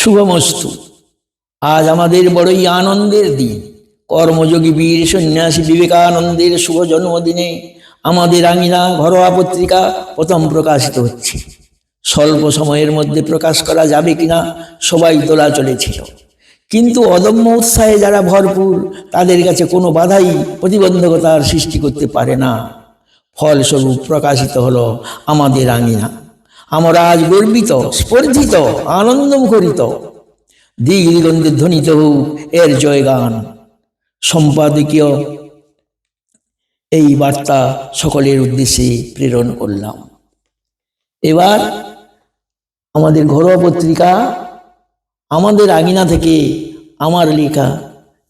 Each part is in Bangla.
শুভমস্তু। আজ আমাদের বড়ই আনন্দের দিন। কর্মযোগী বীর সন্ন্যাসী বিবেকানন্দের শুভ জন্মদিনে আমাদের আঙিনা ঘরোয়া পত্রিকা প্রথম প্রকাশিত হচ্ছে। স্বল্প সময়ের মধ্যে প্রকাশ করা যাবে কিনা সবাই তোলা চলেছিল, কিন্তু অদম্য উৎসাহে যারা ভরপুর তাদের কাছে কোনো বাধাই প্রতিবন্ধকতার সৃষ্টি করতে পারে না। ফলস্বরূপ প্রকাশিত হলো আমাদের আঙিনা। আমরা আজ গর্বিত, স্পর্ধিত, আনন্দমুখরিত। দিক দিগন্তে ধ্বনিত হোক এর জয়গান। সম্পাদকীয় এই বার্তা সকলের উদ্দেশ্যে প্রেরণ করলাম। এবার আমাদের ঘরোয়া পত্রিকা আমাদের আঙিনা থেকে আমার লেখা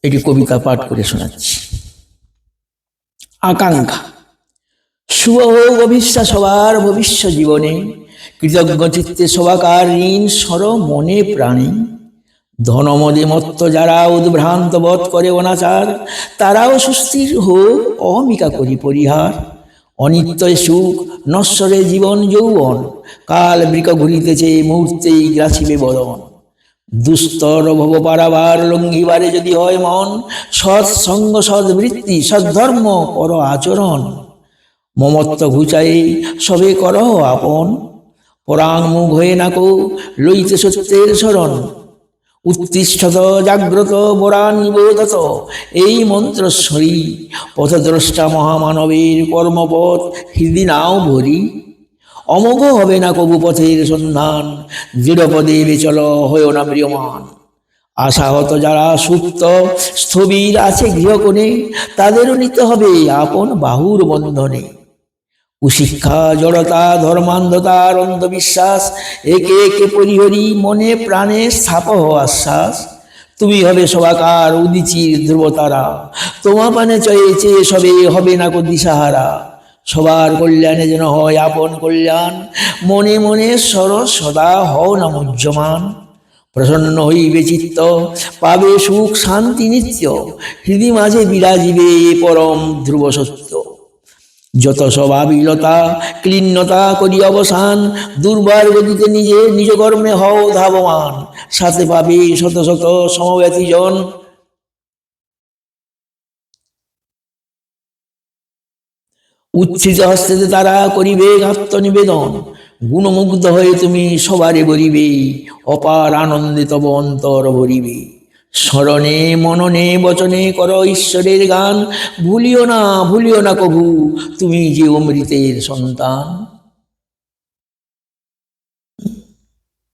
একটি কবিতা পাঠ করে শোনাচ্ছি। আকাঙ্ক্ষা। শুভ হোক অবিশ্বাস সবার ভবিষ্যৎ জীবনে, কৃতজ্ঞ চিত্তে সবাকার ঋণ সর মনে প্রাণে। ধনমদে মত্ত যারা উদ্ভ্রান্ত বোধ করে অনাচার, তারাও সুস্থির হোক অহমিকা করি পরিহার। অনিত্যয় সুখ নশ্বরে জীবন যৌবন, কাল বৃক ঘুরিতেছে মুহূর্তেই গ্রাসিবে বদন। দুস্তর ভব পারাবার লঙ্ঘিবারে যদি হয় মন, সৎসঙ্গ সদ্বৃত্তি সদ্ধর্ম কর আচরণ। মমত্ব ঘুচাই সবে করহ আপন, পরাং মুখ হয়ে নাকো লইতে সত্যের শরণ। উত্তিষ্ঠত জাগ্রত বরান নিবোধত, এই মন্ত্রস্বরী পথদ্রষ্টা মহামানবের কর্মপথ হৃদি নাও ভরি। অমোঘ হবে না কবু পথের সন্ধান, দৃঢ়পদে বিচল হয়েও না প্রিয়মান। আশাহত যারা সুপ্ত স্থবির আছে গৃহকোণে, তাদেরও নিতে হবে আপন বাহুর বন্ধনে। কুশিক্ষা জড়তা ধর্মান্ধতার অন্ধবিশ্বাস, একে একে পরিহরি মনে প্রাণে স্থাপহ আশ্বাস। তুমি হবে সবাকার উদিচির ধ্রুবতারা, তোমা পানে চয়ে চেয়ে সবে হবে না কো দিশাহারা। সবার কল্যাণে যেন হয় আপন কল্যাণ, মনে মনে সরস সদা হও না মুহ্যমান। প্রসন্ন হইবে চিত্ত পাবে সুখ শান্তি নিত্য, হৃদি মাঝে বিরাজিবে পরম ধ্রুব সত্য। যত স্বভাবিলতা ক্লীন্নতা করি অবসান, দুর্বার গতিতে নিজে নিজ কর্মে হও ধাবমান। সাথে পাবে শত শত সমব্যথী জন, উচ্ছিত হস্তেতে তারা করিবে আত্মনিবেদন। গুণমুগ্ধ হয়ে তুমি সবারে বলিবে, অপার আনন্দে তব অন্তর ভরিবে। স্মরণে মননে বচনে কর ঈশ্বরের গান, ভুলিও না কভু তুমি যে অমৃতের সন্তান।